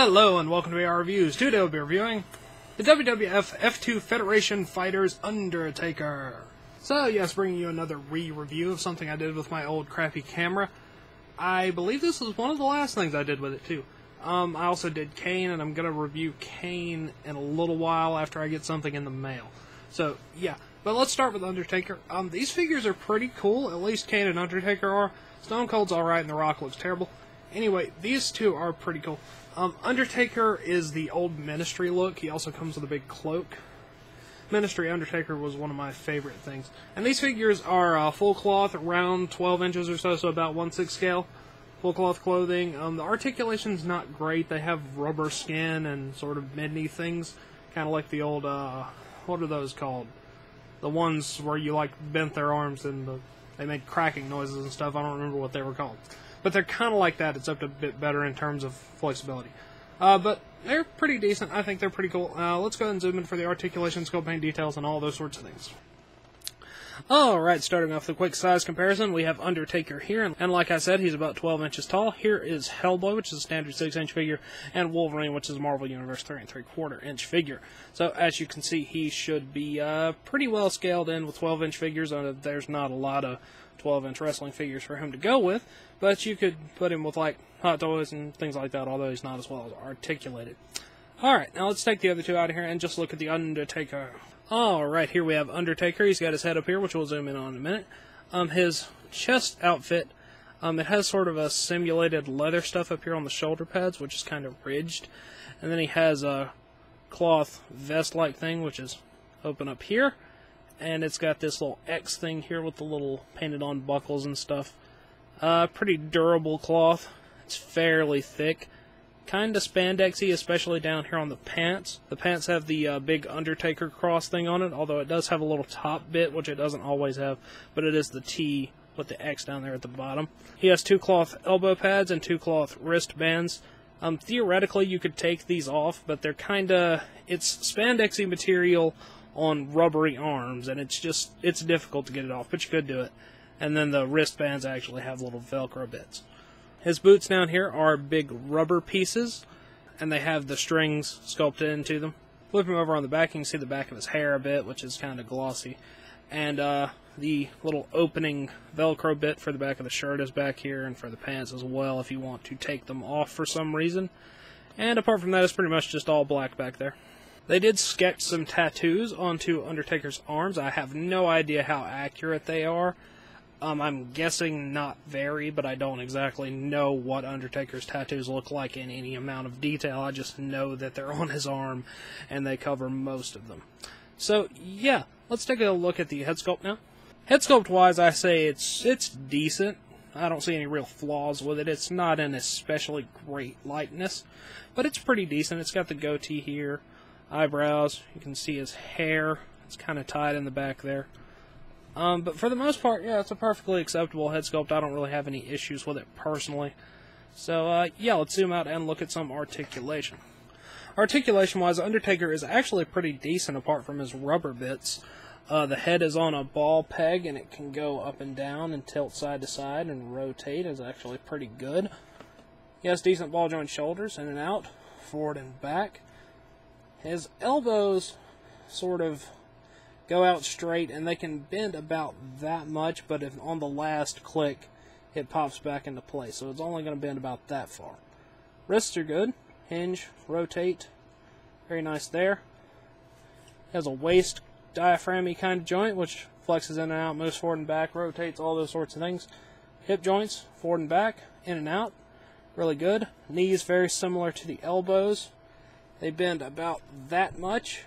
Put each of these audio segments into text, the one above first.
Hello and welcome to AR Reviews. Today we'll be reviewing the WWF F2 Federation Fighters Undertaker. So yes, bringing you another re-review of something I did with my old crappy camera. I believe this was one of the last things I did with it too. I also did Kane, and I'm going to review Kane in a little while after I get something in the mail. So yeah, but let's start with Undertaker. These figures are pretty cool, at least Kane and Undertaker are. Stone Cold's alright and The Rock looks terrible. Anyway, these two are pretty cool. Undertaker is the old Ministry look. He also comes with a big cloak. Ministry Undertaker was one of my favorite things. And these figures are full cloth, around 12 inches or so, so about 1/6 scale. Full cloth clothing. The articulation's not great. They have rubber skin and sort of mid-knee things. Kind of like the old, what are those called? The ones where you, like, bent their arms and they made cracking noises and stuff. I don't remember what they were called. But they're kind of like that, except a bit better in terms of flexibility. But they're pretty decent. I think they're pretty cool. Let's go ahead and zoom in for the articulation, sculpt paint details, and all those sorts of things. Alright, starting off with a quick size comparison, we have Undertaker here, and like I said, he's about 12 inches tall. Here is Hellboy, which is a standard 6-inch figure, and Wolverine, which is a Marvel Universe 3 3/4 inch figure. So, as you can see, he should be pretty well scaled in with 12-inch figures. There's not a lot of 12-inch wrestling figures for him to go with, but you could put him with, like, Hot Toys and things like that, although he's not as well articulated. Alright, now let's take the other two out of here and just look at the Undertaker. Alright, here we have Undertaker. He's got his head up here, which we'll zoom in on in a minute. His chest outfit, it has sort of a simulated leather stuff up here on the shoulder pads, which is kind of ridged. And then he has a cloth vest-like thing, which is open up here. And it's got this little X thing here with the little painted-on buckles and stuff. Pretty durable cloth. It's fairly thick. Kind of spandexy, especially down here on the pants. The pants have the big Undertaker cross thing on it, although it does have a little top bit, which it doesn't always have, but it is the T with the X down there at the bottom. He has 2 cloth elbow pads and 2 cloth wristbands. Theoretically, you could take these off, but they're it's spandexy material on rubbery arms, and it's difficult to get it off, but you could do it. And then the wristbands actually have little Velcro bits. His boots down here are big rubber pieces, and they have the strings sculpted into them. Flip him over on the back, you can see the back of his hair a bit, which is kind of glossy. And the little opening Velcro bit for the back of the shirt is back here, and for the pants as well, if you want to take them off for some reason. And apart from that, it's pretty much just all black back there. They did sketch some tattoos onto Undertaker's arms. I have no idea how accurate they are. I'm guessing not very, but I don't exactly know what Undertaker's tattoos look like in any amount of detail. I just know that they're on his arm, and they cover most of them. So, yeah, let's take a look at the head sculpt now. Head sculpt-wise, I say it's decent. I don't see any real flaws with it. It's not an especially great likeness, but it's pretty decent. It's got the goatee here, eyebrows. You can see his hair. It's kind of tied in the back there. But for the most part, yeah, it's a perfectly acceptable head sculpt. I don't really have any issues with it personally. So, yeah, let's zoom out and look at some articulation. Articulation-wise, Undertaker is actually pretty decent apart from his rubber bits. The head is on a ball peg, and it can go up and down and tilt side to side and rotate. It's actually pretty good. He has decent ball joint shoulders, in and out, forward and back. His elbows sort of go out straight, and they can bend about that much, but if on the last click, it pops back into place, so it's only going to bend about that far. Wrists are good. Hinge, rotate, very nice there. Has a waist diaphragm-y kind of joint, which flexes in and out, moves forward and back, rotates, all those sorts of things. Hip joints, forward and back, in and out, really good. Knees very similar to the elbows. They bend about that much.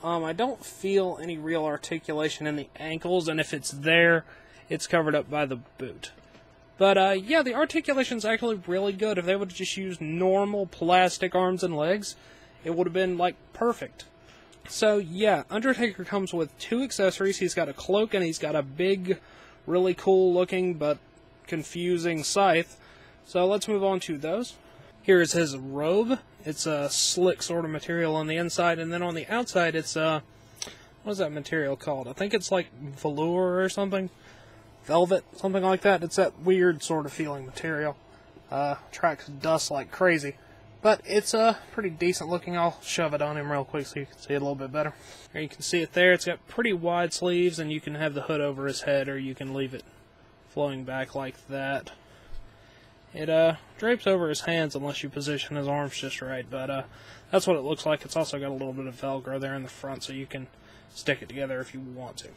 I don't feel any real articulation in the ankles, and if it's there, it's covered up by the boot. But, yeah, the articulation's actually really good. If they would have just used normal plastic arms and legs, it would have been, like, perfect. So, yeah, Undertaker comes with 2 accessories. He's got a cloak, and he's got a big, really cool-looking but confusing scythe. So let's move on to those. Here is his robe. It's a slick sort of material on the inside, and then on the outside it's what is that material called? I think it's like velour or something. Velvet, something like that. It's that weird sort of feeling material. Tracks dust like crazy. But it's pretty decent looking. I'll shove it on him real quick so you can see it a little bit better. There you can see it there. It's got pretty wide sleeves, and you can have the hood over his head, or you can leave it flowing back like that. It drapes over his hands unless you position his arms just right, but that's what it looks like. It's also got a little bit of Velcro there in the front, so you can stick it together if you want to.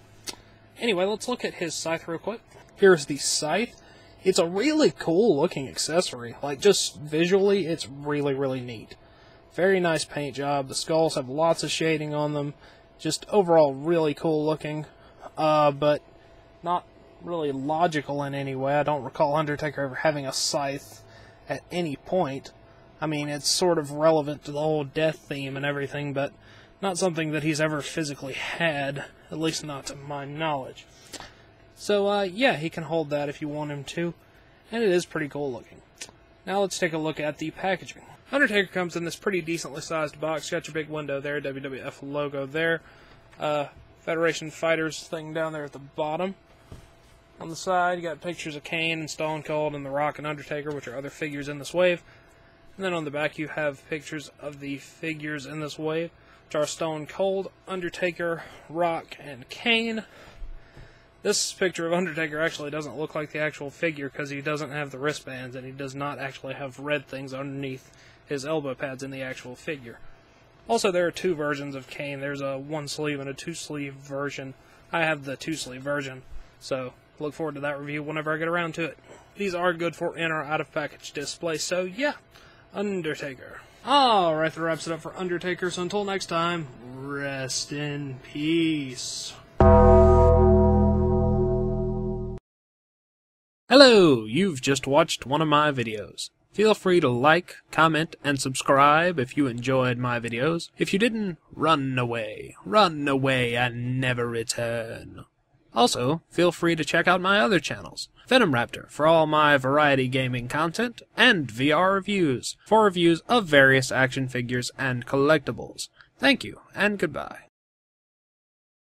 Anyway, let's look at his scythe real quick. Here's the scythe. It's a really cool looking accessory. Like, just visually, it's really, really neat. Very nice paint job. The skulls have lots of shading on them. Just overall really cool looking, but not really logical in any way. I don't recall Undertaker ever having a scythe at any point. I mean, it's sort of relevant to the whole death theme and everything, but not something that he's ever physically had, at least not to my knowledge. So, yeah, he can hold that if you want him to, and it is pretty cool looking. Now let's take a look at the packaging. Undertaker comes in this pretty decently sized box. Got your big window there, WWF logo there, Federation Fighters thing down there at the bottom. On the side, you got pictures of Kane and Stone Cold and The Rock and Undertaker, which are other figures in this wave. And then on the back, you have pictures of the figures in this wave, which are Stone Cold, Undertaker, Rock, and Kane. This picture of Undertaker actually doesn't look like the actual figure because he doesn't have the wristbands, and he does not actually have red things underneath his elbow pads in the actual figure. Also, there are two versions of Kane. There's a one-sleeve and a two-sleeve version. I have the two-sleeve version, so look forward to that review whenever I get around to it. These are good for in or out of package display, so yeah, Undertaker. Alright, that wraps it up for Undertaker, so until next time, rest in peace. Hello, you've just watched one of my videos. Feel free to like, comment, and subscribe if you enjoyed my videos. If you didn't, run away and never return. Also, feel free to check out my other channels, Venom Raptor for all my variety gaming content, and VR Reviews for reviews of various action figures and collectibles. Thank you, and goodbye.